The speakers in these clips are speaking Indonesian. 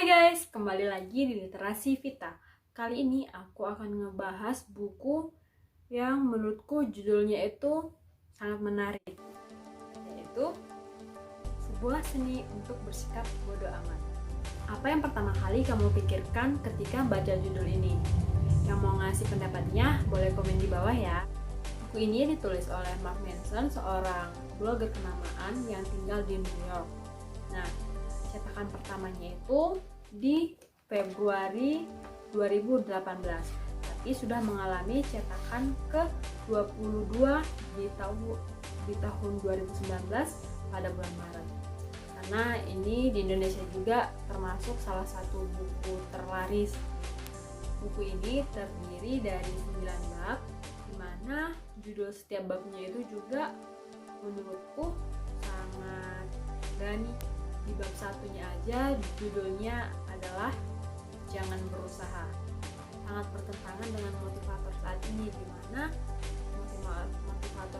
Hai guys, kembali lagi di Literasi Vita. Kali ini aku akan ngebahas buku yang menurutku judulnya itu sangat menarik, yaitu Sebuah Seni untuk Bersikap Bodoh Amat. Apa yang pertama kali kamu pikirkan ketika baca judul ini? Yang mau ngasih pendapatnya boleh komen di bawah ya. Buku ini ditulis oleh Mark Manson, seorang blogger kenamaan yang tinggal di New York. Nah, cetakan pertamanya itu di Februari 2018, tapi sudah mengalami cetakan ke-22 di tahun 2019 pada bulan Maret. Karena ini di Indonesia juga termasuk salah satu buku terlaris. Buku ini terdiri dari 9 bab, di mana judul setiap babnya itu juga menurutku sangat berani. Di bab satunya aja judulnya adalah Jangan Berusaha. Sangat bertentangan dengan motivator saat ini, di mana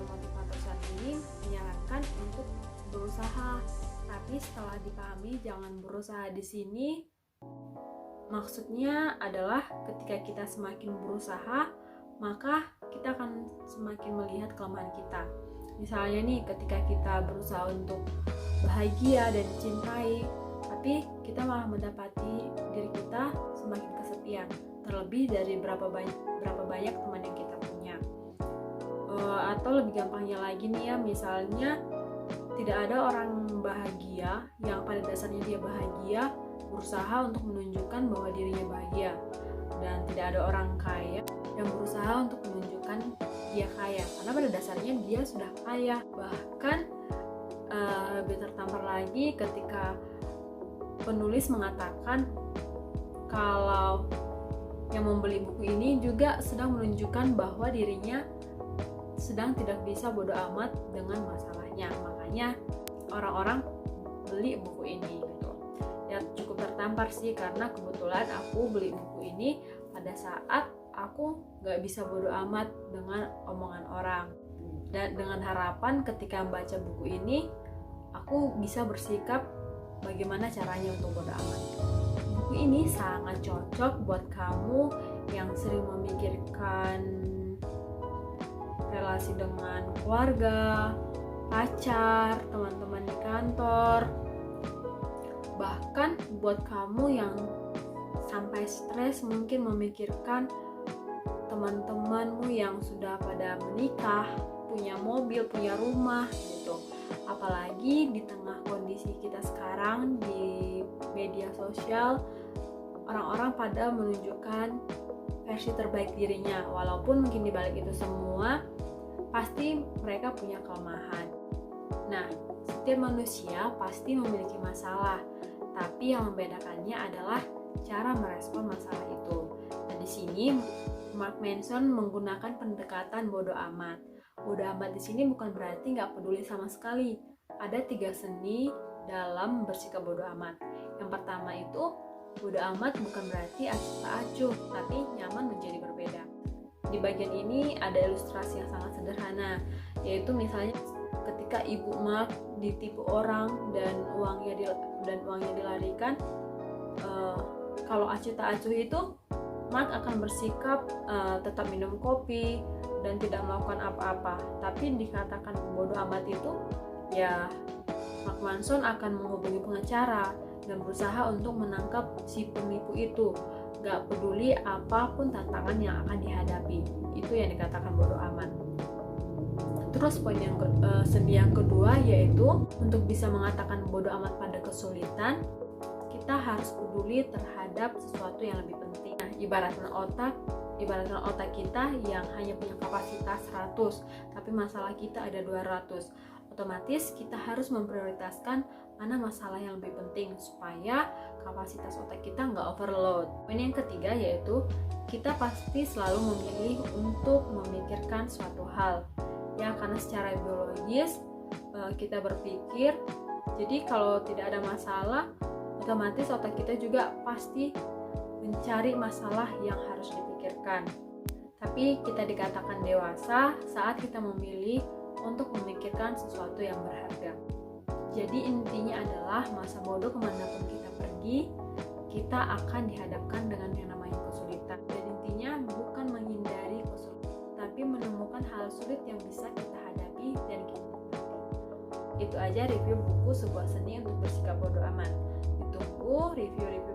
motivator saat ini menyarankan untuk berusaha. Tapi setelah dipahami jangan berusaha di sini maksudnya adalah ketika kita semakin berusaha, maka kita akan semakin melihat kelemahan kita. Misalnya nih, ketika kita berusaha untuk bahagia dan dicintai, tapi kita malah mendapati diri kita semakin kesepian, terlebih dari berapa banyak teman yang kita punya. Atau lebih gampangnya lagi nih ya, misalnya tidak ada orang bahagia yang pada dasarnya dia bahagia berusaha untuk menunjukkan bahwa dirinya bahagia, dan tidak ada orang kaya yang berusaha untuk menunjukkan dia kaya, karena pada dasarnya dia sudah kaya. Bahkan lebih tertampar lagi ketika penulis mengatakan kalau yang membeli buku ini juga sedang menunjukkan bahwa dirinya sedang tidak bisa bodoh amat dengan masalahnya, makanya orang-orang beli buku ini gitu. Ya cukup tertampar sih, karena kebetulan aku beli buku ini pada saat aku gak bisa bodoh amat dengan omongan orang, dan dengan harapan ketika membaca buku ini aku bisa bersikap bagaimana caranya untuk bodoh amat. Buku ini sangat cocok buat kamu yang sering memikirkan relasi dengan keluarga, pacar, teman-teman di kantor, bahkan buat kamu yang sampai stres mungkin memikirkan teman-temanmu yang sudah pada menikah, punya mobil, punya rumah gitu. Apalagi di tengah kondisi kita sekarang di media sosial, orang-orang pada menunjukkan versi terbaik dirinya, walaupun mungkin dibalik itu semua pasti mereka punya kelemahan. Nah, setiap manusia pasti memiliki masalah, tapi yang membedakannya adalah cara merespon masalah itu. Dan di sini Mark Manson menggunakan pendekatan bodoh amat. Bodoh amat di sini bukan berarti nggak peduli sama sekali. Ada 3 seni dalam bersikap bodoh amat. Yang pertama itu, bodoh amat bukan berarti acuh tak acuh, tapi nyaman menjadi berbeda. Di bagian ini ada ilustrasi yang sangat sederhana, yaitu misalnya ketika Ibu Mark ditipu orang dan uangnya dilarikan. Kalau acuh tak acuh itu, Mark akan bersikap tetap minum kopi dan tidak melakukan apa-apa. Tapi dikatakan bodoh amat itu, ya Mark Manson akan menghubungi pengacara dan berusaha untuk menangkap si penipu itu, gak peduli apapun tantangan yang akan dihadapi. Itu yang dikatakan bodoh amat. Terus poin seni yang kedua yaitu untuk bisa mengatakan bodoh amat pada kesulitan, kita harus peduli terhadap sesuatu yang lebih penting. Nah, ibaratkan otak kita yang hanya punya kapasitas 100, tapi masalah kita ada 200. Otomatis kita harus memprioritaskan mana masalah yang lebih penting supaya kapasitas otak kita nggak overload. Poin yang ketiga yaitu kita pasti selalu memilih untuk memikirkan suatu hal. Ya, karena secara biologis kita berpikir, jadi kalau tidak ada masalah, otomatis otak kita juga pasti mencari masalah yang harus dipikirkan. Tapi kita dikatakan dewasa saat kita memilih untuk memikirkan sesuatu yang berharga. Jadi intinya adalah masa bodoh kemanapun kita pergi, kita akan dihadapkan dengan yang namanya kesulitan. Dan intinya bukan menghindari kesulitan, tapi menemukan hal sulit yang bisa kita hadapi dan kita nikmati. Itu aja review buku Sebuah Seni untuk Bersikap Bodo Amat. Ditunggu review-review